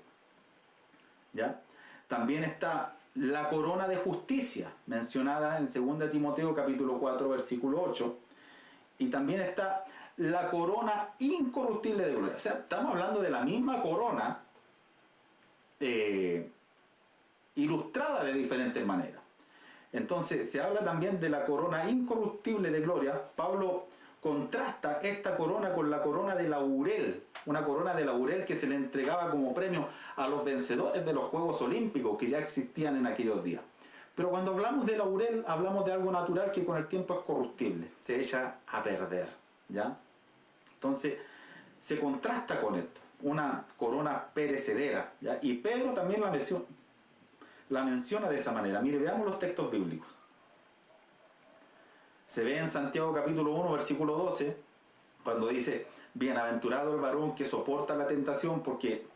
¿Ya? También está la corona de justicia, mencionada en 2 Timoteo capítulo 4, versículo 8. Y también está la corona incorruptible de gloria. O sea, estamos hablando de la misma corona, ilustrada de diferentes maneras. Entonces se habla también de la corona incorruptible de gloria. Pablo contrasta esta corona con la corona de laurel, una corona de laurel que se le entregaba como premio a los vencedores de los Juegos Olímpicos que ya existían en aquellos días. Pero cuando hablamos de laurel, hablamos de algo natural que con el tiempo es corruptible, se echa a perder, ¿ya? Entonces se contrasta con esto, una corona perecedera, ¿ya? Y Pedro también la menciona de esa manera. Mire, veamos los textos bíblicos. Se ve en Santiago capítulo 1, versículo 12, cuando dice: bienaventurado el varón que soporta la tentación, porque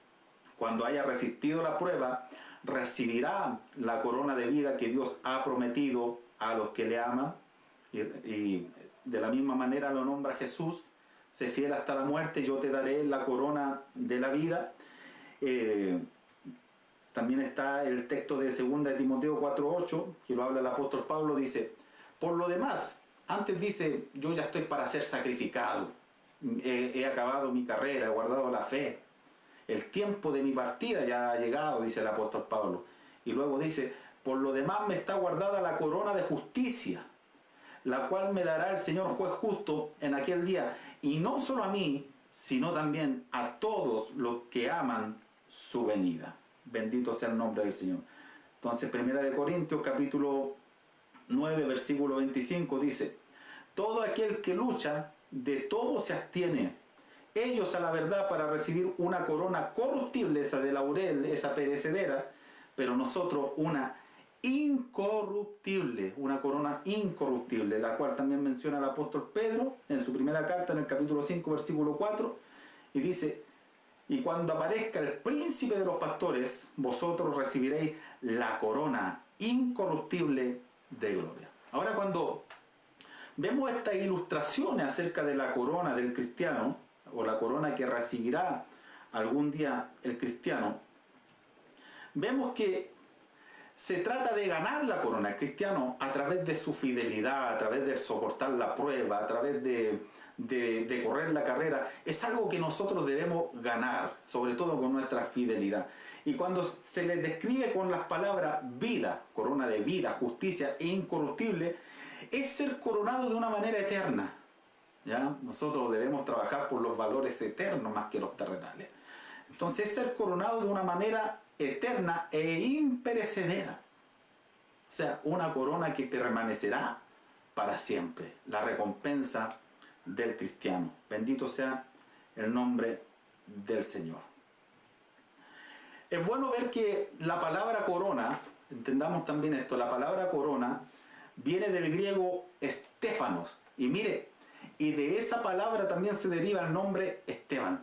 cuando haya resistido la prueba, recibirá la corona de vida que Dios ha prometido a los que le aman. Y de la misma manera lo nombra Jesús: sé fiel hasta la muerte, yo te daré la corona de la vida. También está el texto de 2 Timoteo 4:8, que lo habla el apóstol Pablo, dice: por lo demás, antes dice, yo ya estoy para ser sacrificado, he acabado mi carrera, he guardado la fe, el tiempo de mi partida ya ha llegado, dice el apóstol Pablo. Y luego dice: por lo demás me está guardada la corona de justicia, la cual me dará el Señor juez justo en aquel día, y no solo a mí, sino también a todos los que aman su venida. Bendito sea el nombre del Señor. Entonces, 1 Corintios capítulo 9, versículo 25 dice: todo aquel que lucha, de todo se abstiene. Ellos a la verdad para recibir una corona corruptible, esa de laurel, esa perecedera, pero nosotros una incorruptible, una corona incorruptible, la cual también menciona el apóstol Pedro en su primera carta, en el capítulo 5, versículo 4, y dice: y cuando aparezca el príncipe de los pastores, vosotros recibiréis la corona incorruptible de gloria. Ahora, cuando vemos estas ilustraciones acerca de la corona del cristiano, o la corona que recibirá algún día el cristiano, vemos que se trata de ganar la corona el cristiano a través de su fidelidad, a través de soportar la prueba, a través de correr la carrera. Es algo que nosotros debemos ganar, sobre todo con nuestra fidelidad. Y cuando se les describe con las palabras vida, corona de vida, justicia e incorruptible, es ser coronado de una manera eterna. ¿Ya? Nosotros debemos trabajar por los valores eternos más que los terrenales. Entonces, es ser coronado de una manera eterna e imperecedera. O sea, una corona que permanecerá para siempre. La recompensa del cristiano. Bendito sea el nombre del Señor. Es bueno ver que la palabra corona, entendamos también esto, la palabra corona viene del griego estéfanos. Y mire, y de esa palabra también se deriva el nombre Esteban.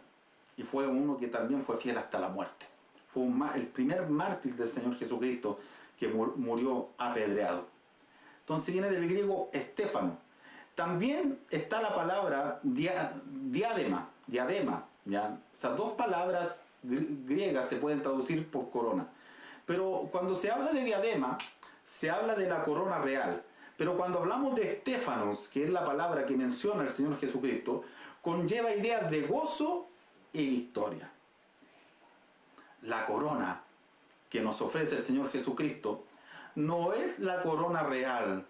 Y fue uno que también fue fiel hasta la muerte. Fue el primer mártir del Señor Jesucristo que murió apedreado. Entonces viene del griego estéfano. También está la palabra diadema, ¿ya? Esas dos palabras griegas se pueden traducir por corona. Pero cuando se habla de diadema, se habla de la corona real. Pero cuando hablamos de estéfanos, que es la palabra que menciona el Señor Jesucristo, conlleva ideas de gozo y victoria. La corona que nos ofrece el Señor Jesucristo no es la corona real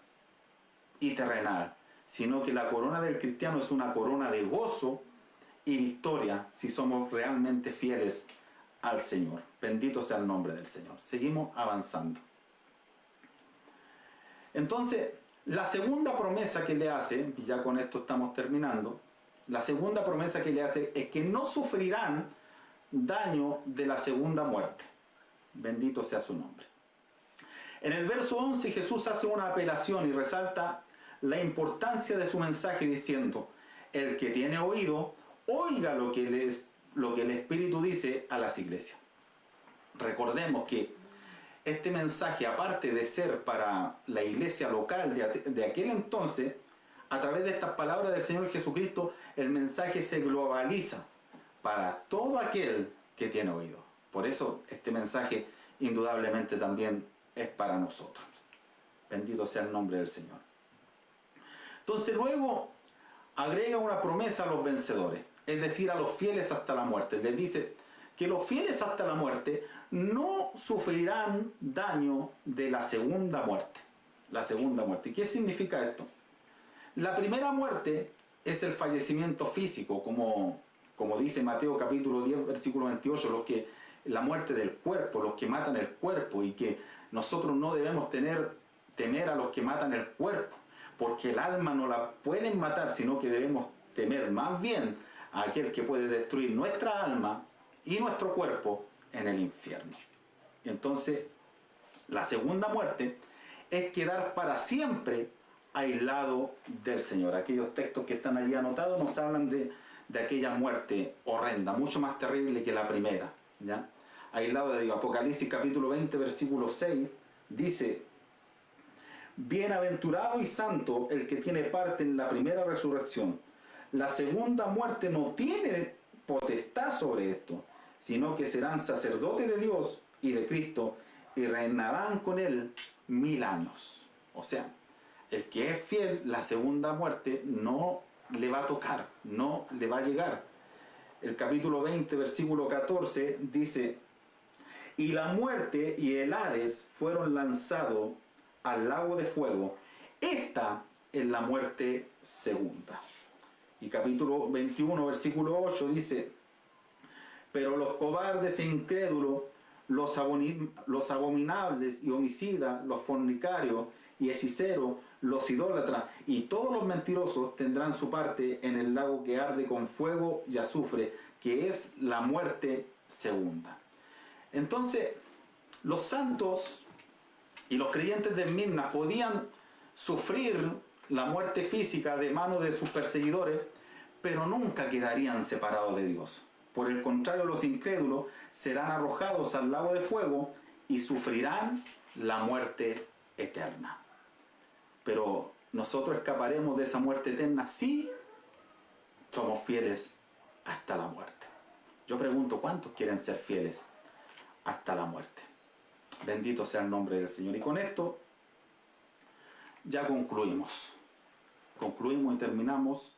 y terrenal, sino que la corona del cristiano es una corona de gozo y victoria si somos realmente fieles al Señor. Bendito sea el nombre del Señor. Seguimos avanzando. Entonces, la segunda promesa que le hace, y ya con esto estamos terminando, la segunda promesa que le hace es que no sufrirán daño de la segunda muerte. Bendito sea su nombre. En el verso 11 Jesús hace una apelación y resalta la importancia de su mensaje diciendo: el que tiene oído, oiga lo que el Espíritu dice a las iglesias. Recordemos que este mensaje, aparte de ser para la iglesia local de aquel entonces, a través de estas palabras del Señor Jesucristo, el mensaje se globaliza para todo aquel que tiene oído. Por eso este mensaje indudablemente también es para nosotros. Bendito sea el nombre del Señor. Entonces luego agrega una promesa a los vencedores, es decir, a los fieles hasta la muerte. Les dice que los fieles hasta la muerte no sufrirán daño de la segunda muerte. La segunda muerte. ¿Qué significa esto? La primera muerte es el fallecimiento físico, como dice Mateo capítulo 10, versículo 28, la muerte del cuerpo, los que matan el cuerpo, y que nosotros no debemos temer a los que matan el cuerpo, porque el alma no la pueden matar, sino que debemos temer más bien a aquel que puede destruir nuestra alma y nuestro cuerpo en el infierno. Entonces, la segunda muerte es quedar para siempre aislado del Señor. Aquellos textos que están allí anotados nos hablan de aquella muerte horrenda, mucho más terrible que la primera, ¿ya? Aislado de Dios. Apocalipsis capítulo 20, versículo 6, dice: bienaventurado y santo el que tiene parte en la primera resurrección. La segunda muerte no tiene potestad sobre esto, sino que serán sacerdotes de Dios y de Cristo, y reinarán con él 1000 años. O sea, el que es fiel, la segunda muerte no le va a tocar, no le va a llegar. El capítulo 20, versículo 14 dice: y la muerte y el Hades fueron lanzados al lago de fuego. Esta es la muerte segunda. Y capítulo 21, versículo 8 dice: pero los cobardes e incrédulos, los abominables y homicidas, los fornicarios y hechiceros, los idólatras y todos los mentirosos tendrán su parte en el lago que arde con fuego y azufre, que es la muerte segunda. Entonces, los santos y los creyentes de Esmirna podían sufrir la muerte física de manos de sus perseguidores, pero nunca quedarían separados de Dios. Por el contrario, los incrédulos serán arrojados al lago de fuego y sufrirán la muerte eterna. Pero nosotros escaparemos de esa muerte eterna si somos fieles hasta la muerte. Yo pregunto, ¿cuántos quieren ser fieles hasta la muerte? Bendito sea el nombre del Señor. Y con esto ya concluimos y terminamos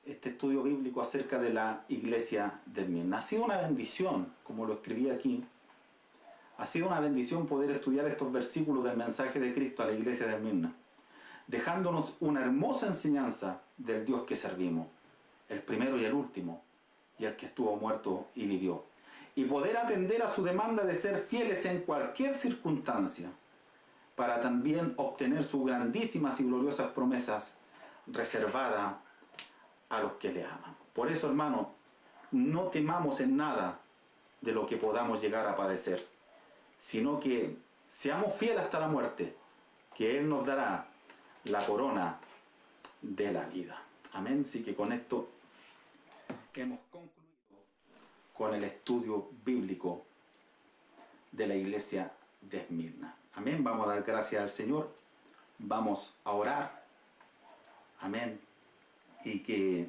este estudio bíblico acerca de la iglesia de Esmirna. Ha sido una bendición, como lo escribí aquí, ha sido una bendición poder estudiar estos versículos del mensaje de Cristo a la iglesia de Esmirna, dejándonos una hermosa enseñanza del Dios que servimos, el primero y el último, y el que estuvo muerto y vivió, y poder atender a su demanda de ser fieles en cualquier circunstancia, para también obtener sus grandísimas y gloriosas promesas reservadas a los que le aman. Por eso, hermano, no temamos en nada de lo que podamos llegar a padecer, sino que seamos fieles hasta la muerte, que Él nos dará la corona de la vida. Amén. Así que con esto hemos concluido con el estudio bíblico de la iglesia de Esmirna. Amén. Vamos a dar gracias al Señor. Vamos a orar. Amén. Y que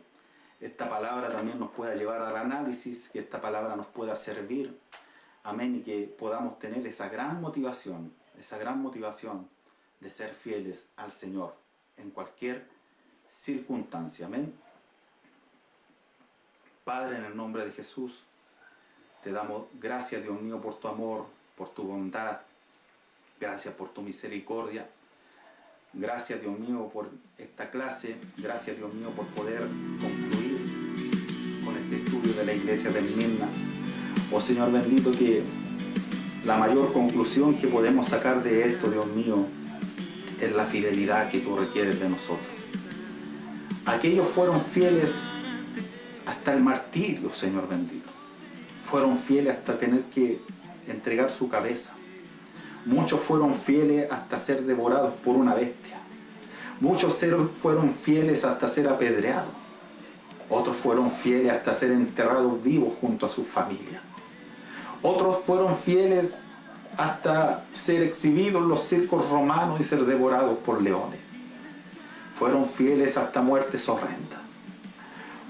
esta palabra también nos pueda llevar al análisis, que esta palabra nos pueda servir. Amén. Y que podamos tener esa gran motivación de ser fieles al Señor en cualquier circunstancia. Amén. Padre, en el nombre de Jesús, te damos gracias, Dios mío, por tu amor, por tu bondad. Gracias por tu misericordia. Gracias, Dios mío, por esta clase. Gracias, Dios mío, por poder concluir con este estudio de la iglesia de Esmirna. Oh Señor bendito, que la mayor conclusión que podemos sacar de esto, Dios mío, es la fidelidad que tú requieres de nosotros. Aquellos fueron fieles hasta el martirio, Señor bendito. Fueron fieles hasta tener que entregar su cabeza. Muchos fueron fieles hasta ser devorados por una bestia. Muchos fueron fieles hasta ser apedreados. Otros fueron fieles hasta ser enterrados vivos junto a sus familias. Otros fueron fieles hasta ser exhibidos en los circos romanos y ser devorados por leones. Fueron fieles hasta muertes horrendas.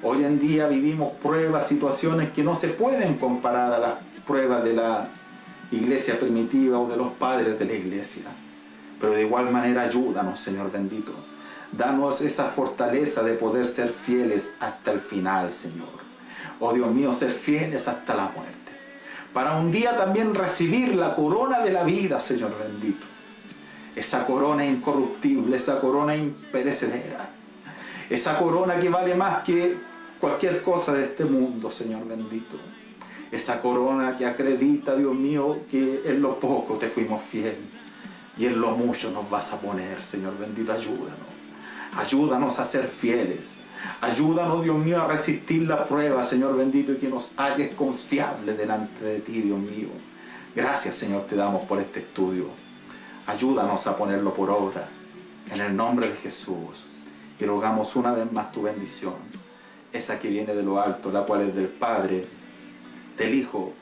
Hoy en día vivimos pruebas, situaciones que no se pueden comparar a las pruebas de la iglesia primitiva o de los padres de la iglesia. Pero de igual manera ayúdanos, Señor bendito. Danos esa fortaleza de poder ser fieles hasta el final, Señor. Oh Dios mío, ser fieles hasta la muerte. Para un día también recibir la corona de la vida, Señor bendito. Esa corona incorruptible, esa corona imperecedera. Esa corona que vale más que cualquier cosa de este mundo, Señor bendito. Esa corona que acredita, Dios mío, que en lo poco te fuimos fieles. Y en lo mucho nos vas a poner, Señor bendito, ayúdanos. Ayúdanos a ser fieles. Ayúdanos, Dios mío, a resistir la prueba, Señor bendito, y que nos halles confiables delante de ti, Dios mío. Gracias, Señor, te damos por este estudio. Ayúdanos a ponerlo por obra, en el nombre de Jesús. Y rogamos una vez más tu bendición, esa que viene de lo alto, la cual es del Padre, del Hijo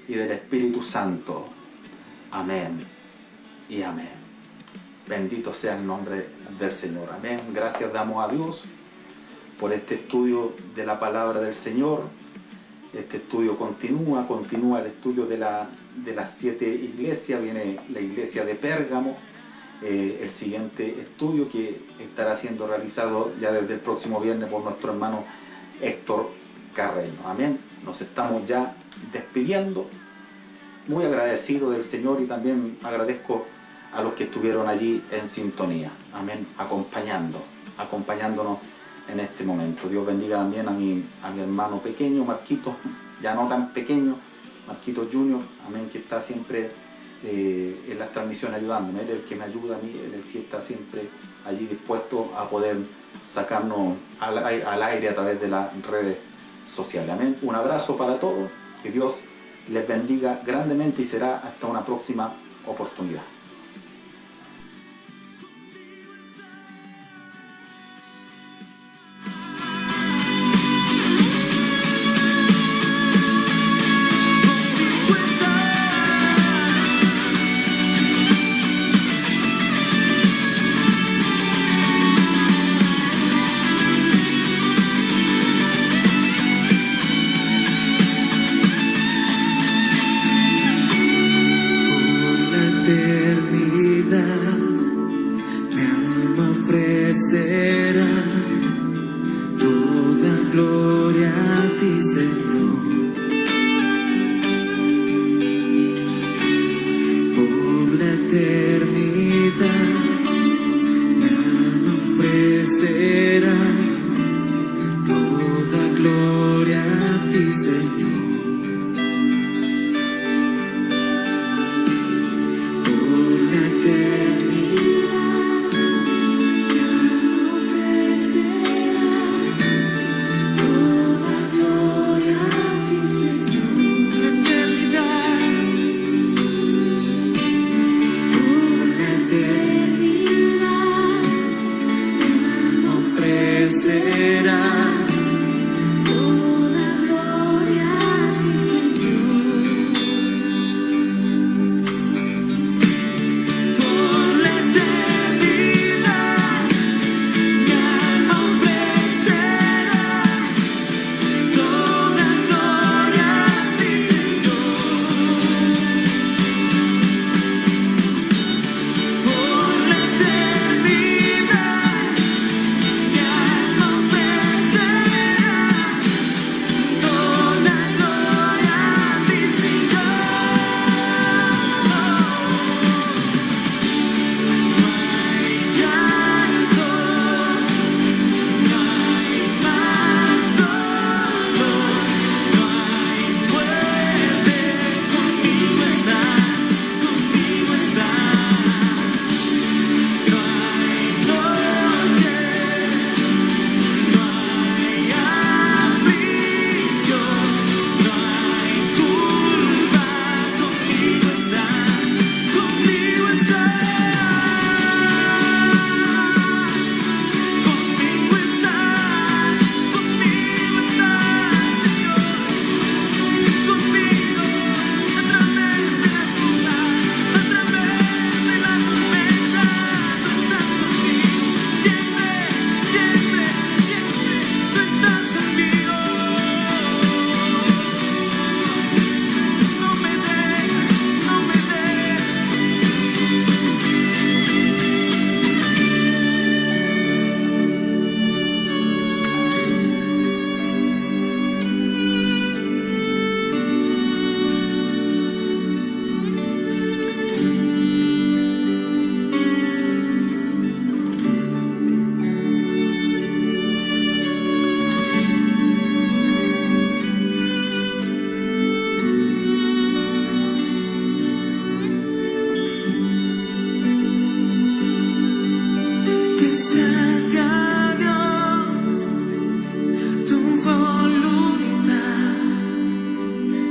y del Espíritu Santo. Amén y amén. Bendito sea el nombre del Señor. Amén. Gracias damos a Dios por este estudio de la palabra del Señor. Este estudio continúa el estudio de las 7 iglesias. Viene la iglesia de Pérgamo, el siguiente estudio que estará siendo realizado ya desde el próximo viernes por nuestro hermano Héctor Carreño. Amén. Nos estamos ya despidiendo. Muy agradecido del Señor y también agradezco a los que estuvieron allí en sintonía. Amén. Acompañándonos en este momento. Dios bendiga también a mi hermano pequeño, Marquito, ya no tan pequeño, Marquito Junior, amén, que está siempre en las transmisiones ayudándome. Él es el que me ayuda a mí, él es el que está siempre allí dispuesto a poder sacarnos al aire a través de las redes sociales. Amén. Un abrazo para todos, que Dios les bendiga grandemente y será hasta una próxima oportunidad. Por la eternidad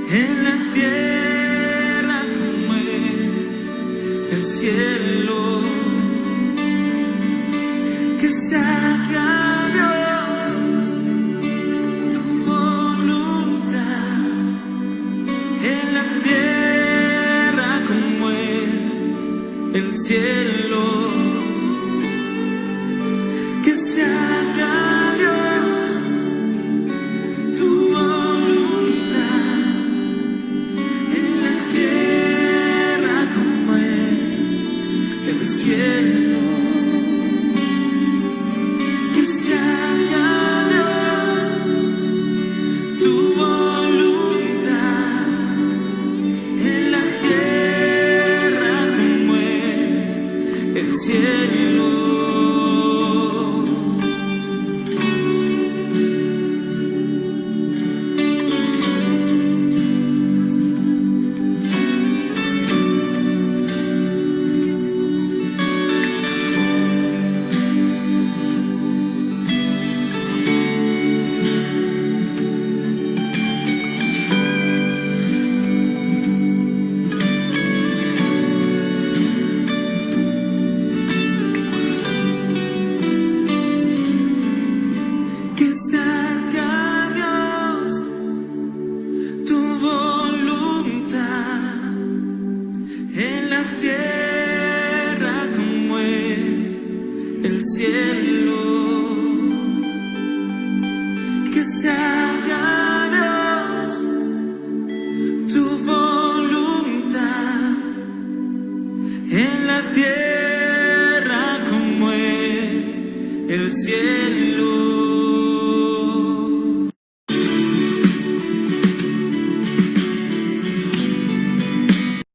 en la tierra como en el cielo. Que se haga, Dios, tu voluntad en la tierra como en el cielo. Que se haga, Dios, tu voluntad en la tierra como en el cielo. Que se haga, Dios, tu voluntad en la tierra como en el cielo. Que se haga, Dios, tu voluntad en la tierra como en el cielo. Que se haga, Dios, tu voluntad en la tierra como en el cielo.